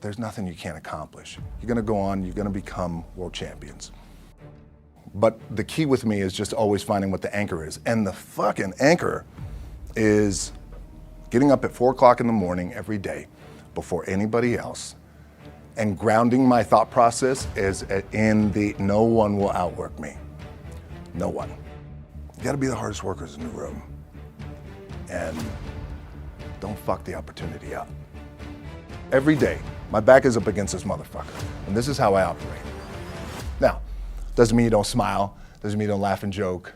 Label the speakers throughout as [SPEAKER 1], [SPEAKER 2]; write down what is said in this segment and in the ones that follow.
[SPEAKER 1] There's nothing you can't accomplish. You're gonna go on, you're gonna become world champions. But the key with me is just always finding what the anchor is. And the fucking anchor is getting up at 4 o'clock in the morning every day before anybody else and grounding my thought process is in the no one will outwork me. No one. You gotta be the hardest workers in the room. And don't fuck the opportunity up. Every day, my back is up against this motherfucker. And this is how I operate. Now, doesn't mean you don't smile, doesn't mean you don't laugh and joke,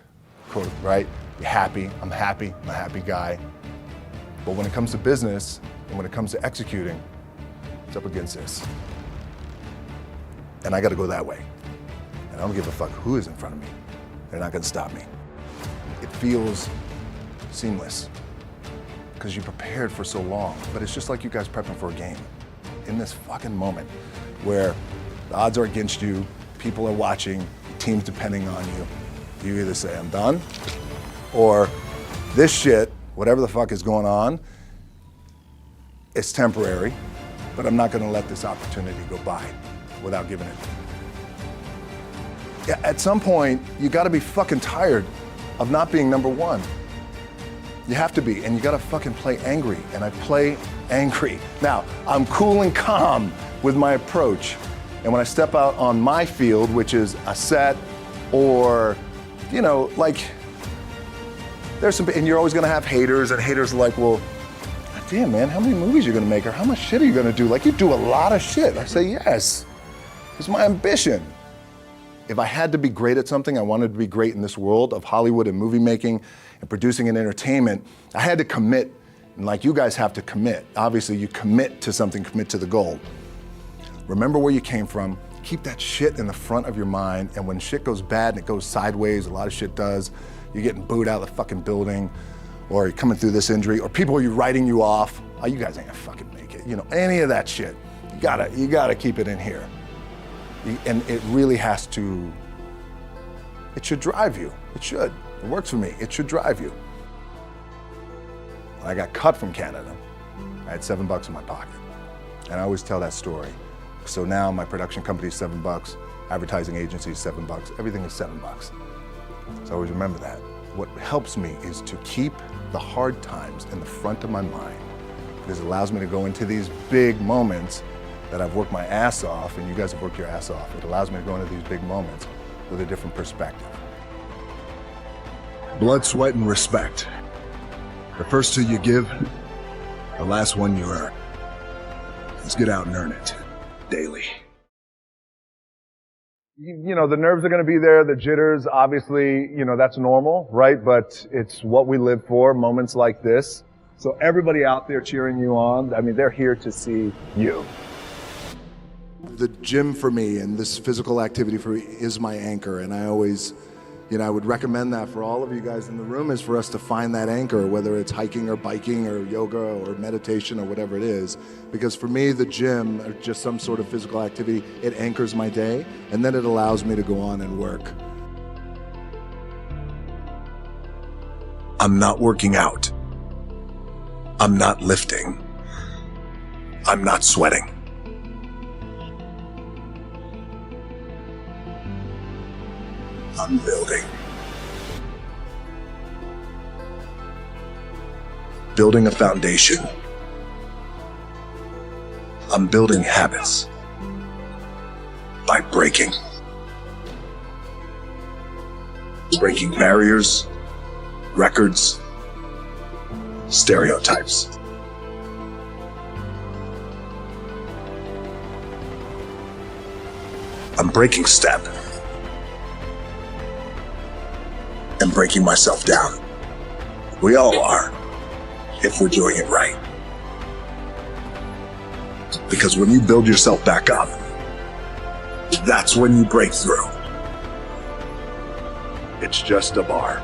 [SPEAKER 1] right? You're happy, I'm a happy guy. But when it comes to business, and when it comes to executing, it's up against this. And I gotta go that way. And I don't give a fuck who is in front of me. They're not gonna stop me. It feels seamless because you prepared for so long, but it's just like you guys prepping for a game. In this fucking moment where the odds are against you, people are watching, teams depending on you, you either say, I'm done, or this shit, whatever the fuck is going on, it's temporary, but I'm not gonna let this opportunity go by without giving it. Yeah, at some point, you gotta be fucking tired of not being number one. You have to be, and you gotta fucking play angry, and I play angry. Now, I'm cool and calm with my approach, and when I step out on my field, which is a set, or, you know, like, there's some, and you're always gonna have haters, and haters are like, well, damn man, how many movies are you gonna make, or how much shit are you gonna do? Like, you do a lot of shit. I say, yes, it's my ambition. If I had to be great at something, I wanted to be great in this world of Hollywood and movie making and producing and entertainment, I had to commit, and like you guys have to commit. Obviously, you commit to something, commit to the goal. Remember where you came from, keep that shit in the front of your mind, and when shit goes bad and it goes sideways, a lot of shit does, you're getting booed out of the fucking building, or you're coming through this injury, or people are writing you off, oh, you guys ain't gonna fucking make it. You know, any of that shit, you gotta keep it in here. And it really has to, it should drive you. It should. It works for me. It should drive you. When I got cut from Canada, I had $7 in my pocket. And I always tell that story. So now my production company is $7, advertising agency is $7, everything is $7. So I always remember that. What helps me is to keep the hard times in the front of my mind, because it allows me to go into these big moments that I've worked my ass off, and you guys have worked your ass off. It allows me to go into these big moments with a different perspective.
[SPEAKER 2] Blood, sweat, and respect. The first two you give, the last one you earn. Let's get out and earn it daily.
[SPEAKER 1] You know, the nerves are gonna be there, the jitters, obviously, you know, that's normal, right? But it's what we live for, moments like this. So everybody out there cheering you on, I mean, they're here to see you.
[SPEAKER 2] The gym for me and this physical activity for me is my anchor, and I always, you know, I would recommend that for all of you guys in the room, is for us to find that anchor, whether it's hiking or biking or yoga or meditation or whatever it is. Because for me, the gym or just some sort of physical activity, it anchors my day, and then it allows me to go on and work. I'm not working out. I'm not lifting. I'm not sweating. I'm building. Building a foundation. I'm building habits by breaking barriers, records, stereotypes. I'm breaking step and breaking myself down. We all are, if we're doing it right. Because when you build yourself back up, that's when you break through. It's just a bar.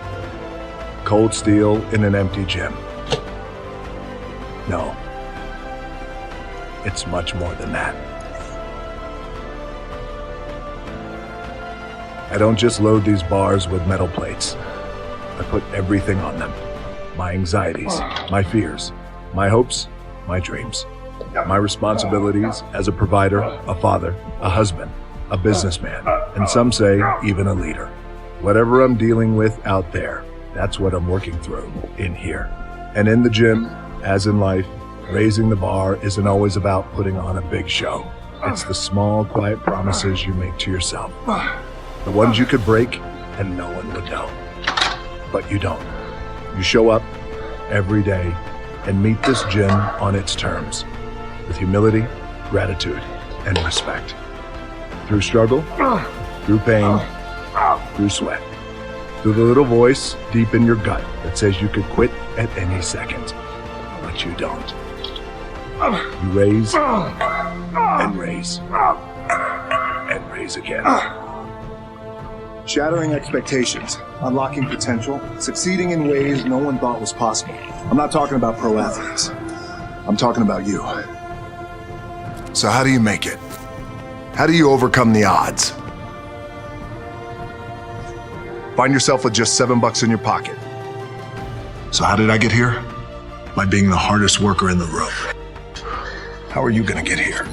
[SPEAKER 2] Cold steel in an empty gym. No, it's much more than that. I don't just load these bars with metal plates. I put everything on them. My anxieties, my fears, my hopes, my dreams.
[SPEAKER 3] My responsibilities as a provider, a father, a husband, a businessman, and some say even a leader. Whatever I'm dealing with out there, that's what I'm working through in here. And in the gym, as in life, raising the bar isn't always about putting on a big show. It's the small, quiet promises you make to yourself. The ones you could break and no one would know. But you don't. You show up every day and meet this gym on its terms, with humility, gratitude, and respect. Through struggle, through pain, through sweat, through the little voice deep in your gut that says you could quit at any second, but you don't. You raise and raise and raise again.
[SPEAKER 1] Shattering expectations, unlocking potential, succeeding in ways no one thought was possible. I'm not talking about pro athletes. I'm talking about you. So how do you make it? How do you overcome the odds? Find yourself with just $7 in your pocket. So how did I get here? By being the hardest worker in the room. How are you gonna get here?